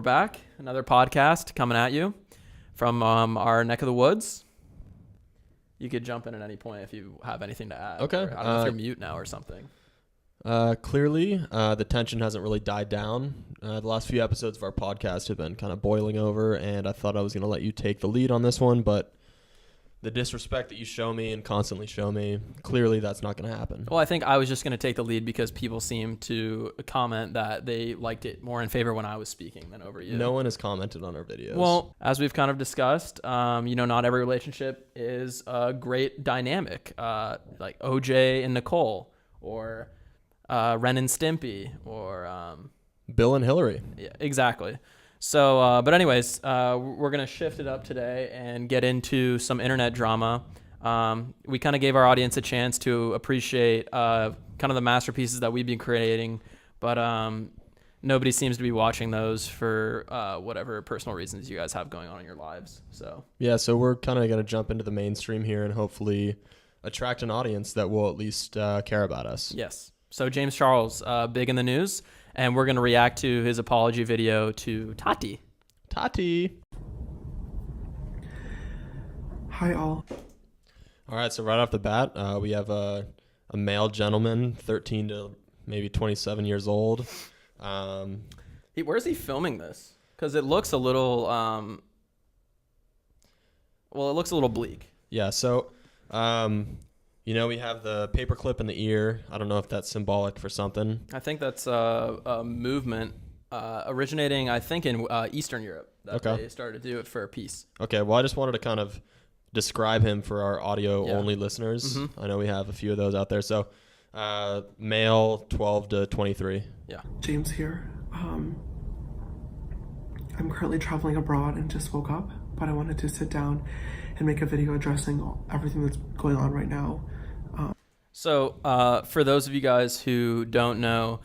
we're back. Another podcast coming at you from our neck of the woods. You could jump in at any point if you have anything to add. Okay. I don't know if you're mute now or something. Clearly, the tension hasn't really died down. The last few episodes of our podcast have been kind of boiling over, and I thought I was going to let you take the lead on this one, but the disrespect that you show me and constantly show me, clearly that's not going to happen. Well, I think I was just going to take the lead because people seem to comment that they liked it more in favor when I was speaking than over you. No one has commented on our videos. Well, as we've kind of discussed, not every relationship is a great dynamic, like OJ and Nicole, or Ren and Stimpy, or Bill and Hillary. Yeah, exactly. So, but anyways, we're going to shift it up today and get into some internet drama. We kind of gave our audience a chance to appreciate kind of the masterpieces that we've been creating, but nobody seems to be watching those for whatever personal reasons you guys have going on in your lives. So yeah, so we're kind of going to jump into the mainstream here and hopefully attract an audience that will at least care about us. Yes. So James Charles, big in the news. And we're going to react to his apology video to Tati. Tati. Hi, all. All right, so right off the bat, we have a male gentleman, 13 to maybe 27 years old. Where's he filming this? Because it looks a little, it looks a little bleak. Yeah, so, we have the paperclip in the ear. I don't know if that's symbolic for something. I think that's a movement originating, I think, in Eastern Europe. They started to do it for peace. Okay, well, I just wanted to kind of describe him for our audio-only listeners. Mm-hmm. I know we have a few of those out there. So, male, 12 to 23. Yeah. James here. I'm currently traveling abroad and just woke up, but I wanted to sit down and make a video addressing everything that's going on right now. So for those of you guys who don't know,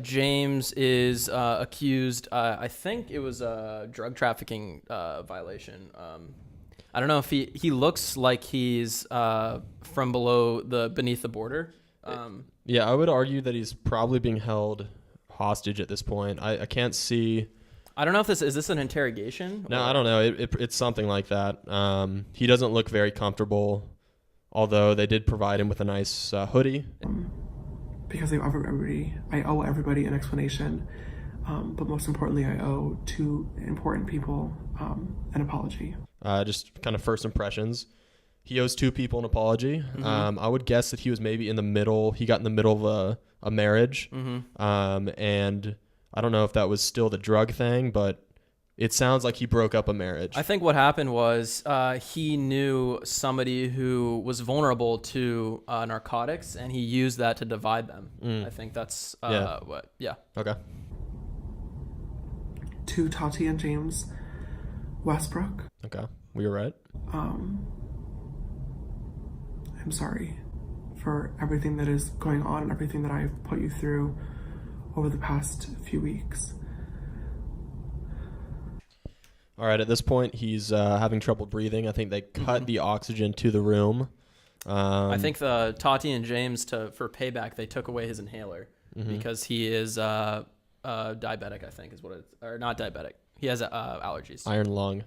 James is accused, I think it was a drug trafficking violation. I don't know if he looks like he's from beneath the border. Yeah, I would argue that he's probably being held hostage at this point. I can't see. I don't know if is this an interrogation? No, I don't know. It's something like that. He doesn't look very comfortable, although they did provide him with a nice hoodie. Because I owe everybody an explanation, but most importantly, I owe two important people an apology. Just kind of first impressions. He owes two people an apology. Mm-hmm. I would guess that he was maybe in the middle. He got in the middle of a marriage, and I don't know if that was still the drug thing, but it sounds like he broke up a marriage. I think what happened was he knew somebody who was vulnerable to narcotics, and he used that to divide them. I think that's Yeah. Okay. To Tati and James Westbrook. Okay. We were right. I'm sorry for everything that is going on and everything that I've put you through over the past few weeks. All right, at this point, he's having trouble breathing. I think they cut the oxygen to the room. I think the Tati and James, for payback, they took away his inhaler because he is diabetic, I think is what it is. Or not diabetic. He has allergies. Iron lung.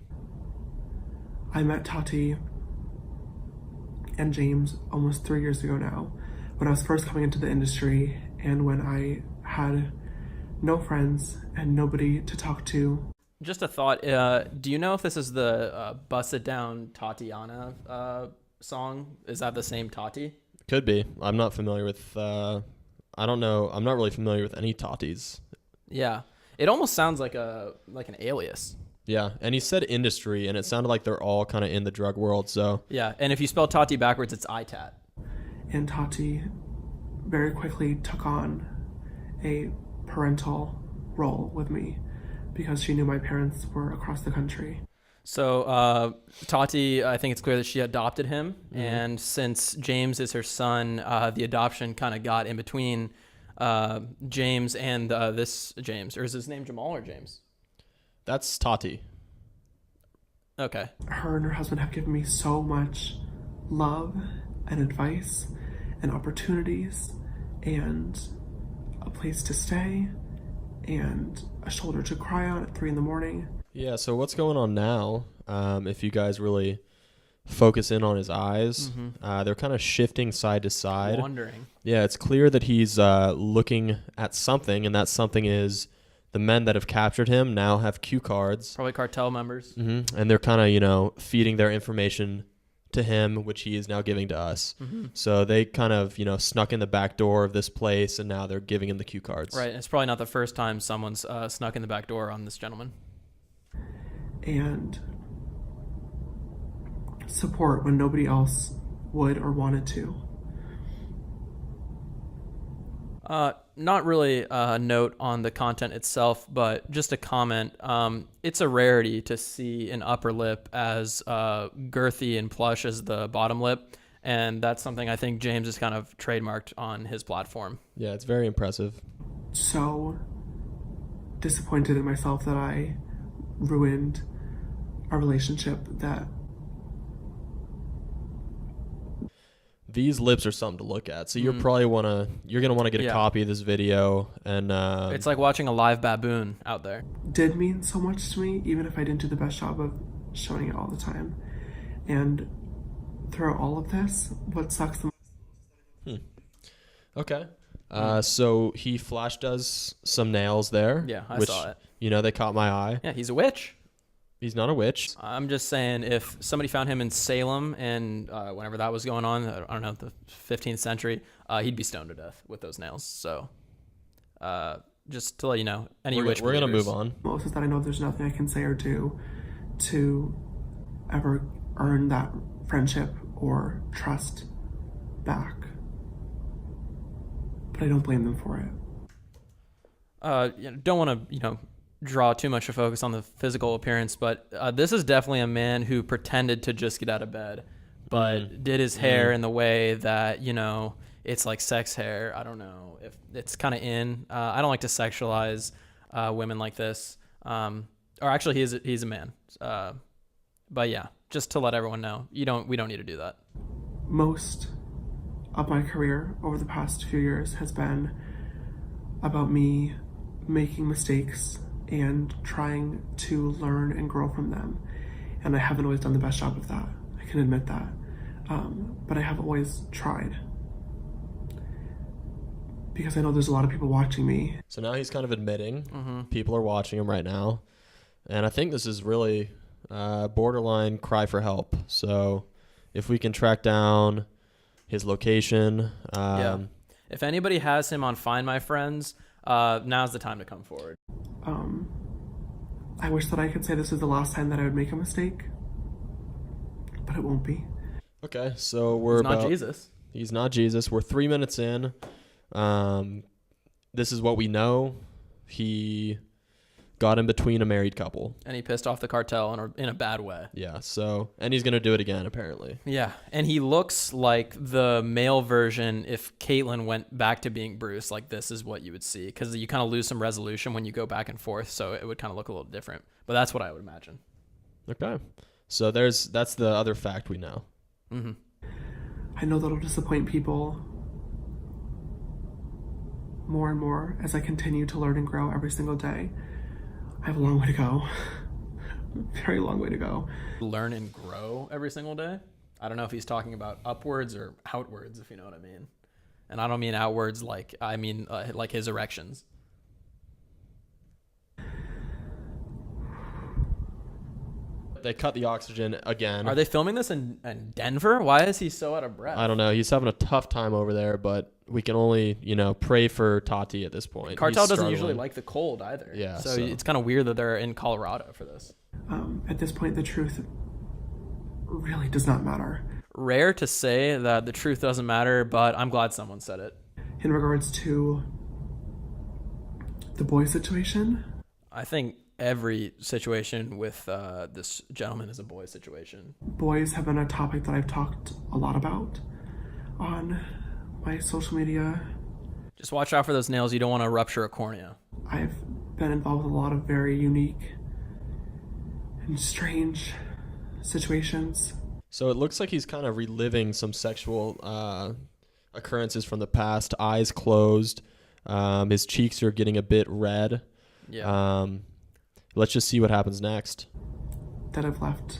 I met Tati and James almost 3 years ago now, when I was first coming into the industry and when I had no friends and nobody to talk to. Just a thought. Do you know if this is the Bust It Down Tatiana song? Is that the same Tati? Could be. I'm not familiar with, I don't know. I'm not really familiar with any Tatis. Yeah. It almost sounds like an alias. Yeah. And he said industry, and it sounded like they're all kind of in the drug world. So yeah. And if you spell Tati backwards, it's ITAT. And Tati very quickly took on a parental role with me because she knew my parents were across the country. So Tati, I think it's clear that she adopted him. And since James is her son, the adoption kind of got in between James and this James. Or is his name Jamal or James? That's Tati. Okay. Her and her husband have given me so much love and advice and opportunities and a place to stay and a shoulder to cry on at 3 a.m. Yeah, so what's going on now? If you guys really focus in on his eyes, they're kind of shifting side to side. Wondering. Yeah, it's clear that he's looking at something, and that something is the men that have captured him now have cue cards. Probably cartel members. And they're kind of, feeding their information to him, which he is now giving to us. So they kind of, snuck in the back door of this place, and now they're giving him the cue cards. Right. It's probably not the first time someone's snuck in the back door on this gentleman. And support when nobody else would or wanted to. Not really a note on the content itself, but just a comment. It's a rarity to see an upper lip as girthy and plush as the bottom lip, and that's something I think James has kind of trademarked on his platform. Yeah, it's very impressive. So disappointed in myself that I ruined a relationship that... These lips are something to look at. So you're gonna want to get a copy of this video, and it's like watching a live baboon out there. Did mean so much to me, even if I didn't do the best job of showing it all the time. And throughout all of this, what sucks the most... Okay. So he flash does some nails there. Yeah, I which, saw it. They caught my eye. Yeah, he's a witch. He's not a witch. I'm just saying, if somebody found him in Salem and whenever that was going on, I don't know, the 15th century, he'd be stoned to death with those nails. So just to let you know, any witch we're going to believers. move on. Most is that I know there's nothing I can say or do to ever earn that friendship or trust back. But I don't blame them for it. Don't want to, draw too much of focus on the physical appearance, but this is definitely a man who pretended to just get out of bed, but did his hair in the way that, it's like sex hair. I don't know if it's kind of in. I don't like to sexualize women like this. Or actually, he's a man. But yeah, just to let everyone know, we don't need to do that. Most of my career over the past few years has been about me making mistakes and trying to learn and grow from them. And I haven't always done the best job of that. I can admit that. But I have always tried. Because I know there's a lot of people watching me. So now he's kind of admitting people are watching him right now. And I think this is really borderline cry for help. So if we can track down his location. If anybody has him on Find My Friends, now's the time to come forward. I wish that I could say this is the last time that I would make a mistake, but it won't be. Okay, so we're not Jesus. He's not Jesus. We're 3 minutes in. This is what we know. He got in between a married couple. And he pissed off the cartel in a bad way. Yeah, and he's going to do it again, apparently. Yeah, and he looks like the male version if Caitlyn went back to being Bruce. Like, this is what you would see, because you kind of lose some resolution when you go back and forth, so it would kind of look a little different. But that's what I would imagine. Okay, so that's the other fact we know. I know that'll disappoint people more and more as I continue to learn and grow every single day. I have a long way to go. Very long way to go. Learn and grow every single day? I don't know if he's talking about upwards or outwards, if you know what I mean. And I don't mean outwards like his erections. They cut the oxygen again. Are they filming this in Denver? Why is he so out of breath? I don't know. He's having a tough time over there, but we can only, pray for Tati at this point. Cartel doesn't usually like the cold either. Yeah. So it's kind of weird that they're in Colorado for this. At this point, the truth really does not matter. Rare to say that the truth doesn't matter, but I'm glad someone said it. In regards to the boy situation, I think every situation with this gentleman is a boy situation. Boys have been a topic that I've talked a lot about on my social media. Just watch out for those nails. You don't want to rupture a cornea. I've been involved with a lot of very unique and strange situations. So it looks like he's kind of reliving some sexual occurrences from the past. Eyes closed. His cheeks are getting a bit red. Yeah. Let's just see what happens next. That have left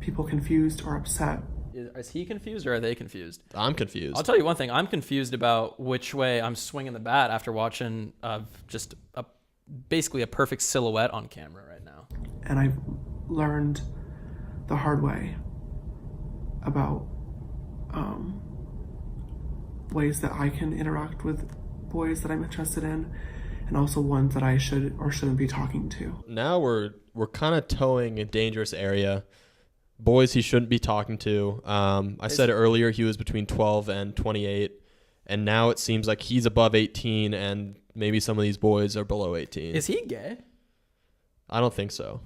people confused or upset. Is he confused or are they confused? I'm confused. I'll tell you one thing. I'm confused about which way I'm swinging the bat after watching basically a perfect silhouette on camera right now. And I've learned the hard way about ways that I can interact with boys that I'm interested in, and also ones that I should or shouldn't be talking to. Now we're kind of towing a dangerous area. Boys he shouldn't be talking to. I said earlier he was between 12 and 28, and now it seems like he's above 18, and maybe some of these boys are below 18. Is he gay? I don't think so.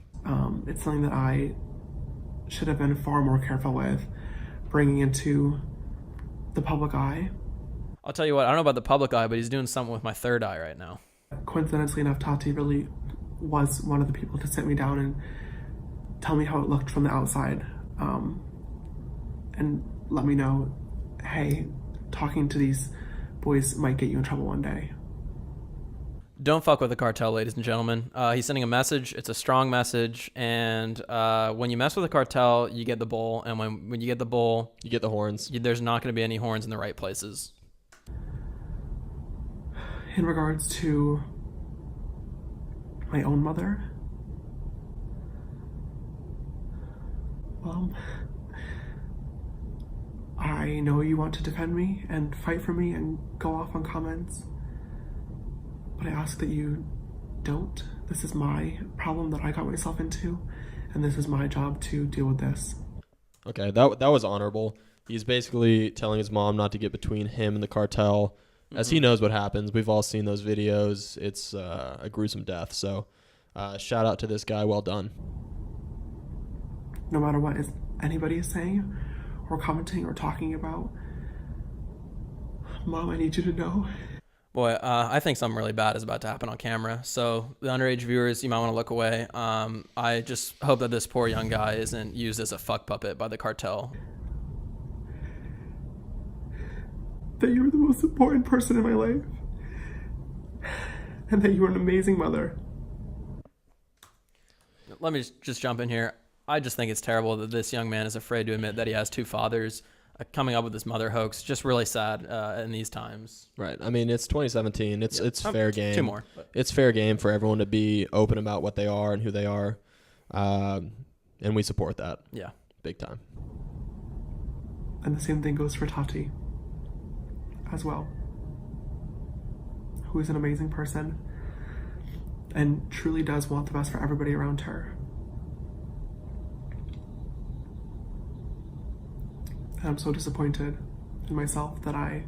It's something that I should have been far more careful with bringing into the public eye. I'll tell you what, I don't know about the public eye, but he's doing something with my third eye right now. Coincidentally enough, Tati really was one of the people to sit me down and tell me how it looked from the outside, and let me know, hey, talking to these boys might get you in trouble one day. Don't fuck with the cartel, ladies and gentlemen. He's sending a message. It's a strong message. And when you mess with the cartel, you get the bull. And when you get the bull, You get the horns. there's not going to be any horns in the right places. In regards to my own mother, well, I know you want to defend me and fight for me and go off on comments, but I ask that you don't. This is my problem that I got myself into, and this is my job to deal with this. Okay, that was honorable. He's basically telling his mom not to get between him and the cartel, as he knows what happens. We've all seen those videos. It's a gruesome death. So shout out to this guy. Well done. No matter what anybody is saying or commenting or talking about, Mom, I need you to know. Boy, I think something really bad is about to happen on camera. So the underage viewers, you might want to look away. I just hope that this poor young guy isn't used as a fuck puppet by the cartel. That you were the most important person in my life, and that you were an amazing mother. Let me just jump in here. I just think it's terrible that this young man is afraid to admit that he has two fathers. Coming up with this mother hoax, just really sad in these times. Right. I mean, it's 2017. It's fair game. Two more. It's fair game for everyone to be open about what they are and who they are, and we support that. Yeah, big time. And the same thing goes for Tati as well, who is an amazing person and truly does want the best for everybody around her. And I'm so disappointed in myself that I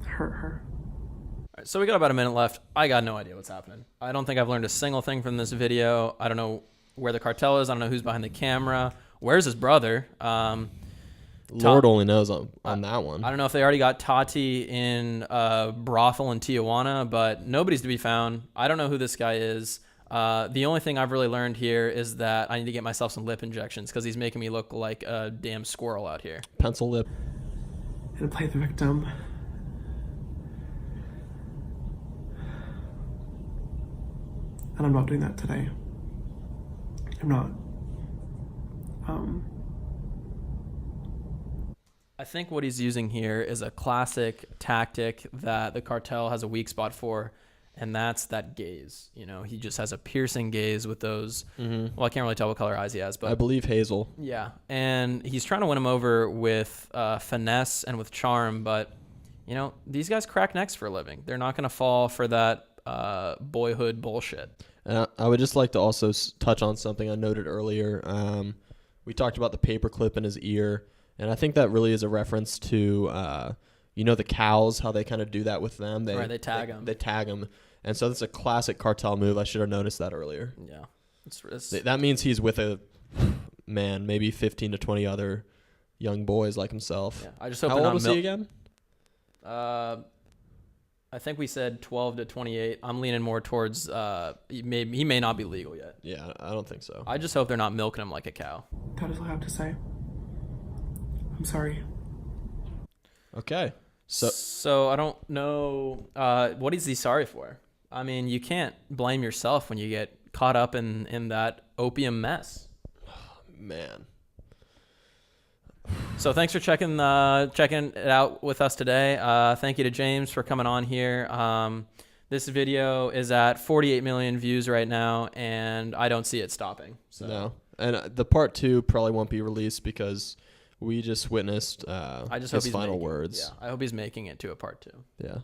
hurt her. All right, so we got about a minute left. I got no idea what's happening. I don't think I've learned a single thing from this video. I don't know where the cartel is. I don't know who's behind the camera. Where's his brother? Lord only knows on that one. I don't know if they already got Tati in a brothel in Tijuana, but nobody's to be found. I don't know who this guy is. The only thing I've really learned here is that I need to get myself some lip injections because he's making me look like a damn squirrel out here. Pencil lip. And play the victim. And I'm not doing that today. I'm not. I think what he's using here is a classic tactic that the cartel has a weak spot for, and that's that gaze. You know, he just has a piercing gaze with those. Well, I can't really tell what color eyes he has, but I believe hazel. Yeah, and he's trying to win him over with finesse and with charm, but you know, these guys crack necks for a living. They're not going to fall for that boyhood bullshit. I would just like to also touch on something I noted earlier. We talked about the paperclip in his ear, and I think that really is a reference to, the cows, how they kind of do that with them. They tag them. They tag them. And so that's a classic cartel move. I should have noticed that earlier. Yeah. That means he's with maybe 15 to 20 other young boys like himself. Yeah. I just hope how they're old not was he again? I think we said 12 to 28. I'm leaning more towards he may not be legal yet. Yeah, I don't think so. I just hope they're not milking him like a cow. That is all I have to say. I'm sorry. Okay. So I don't know what is he sorry for. I mean, you can't blame yourself when you get caught up in that opium mess. Man. So thanks for checking it out with us today. Thank you to James for coming on here. This video is at 48 million views right now, and I don't see it stopping. So. No. And the part 2 probably won't be released because we just witnessed I just his hope he's final making, words. Yeah, I hope he's making it to a part 2. Yeah.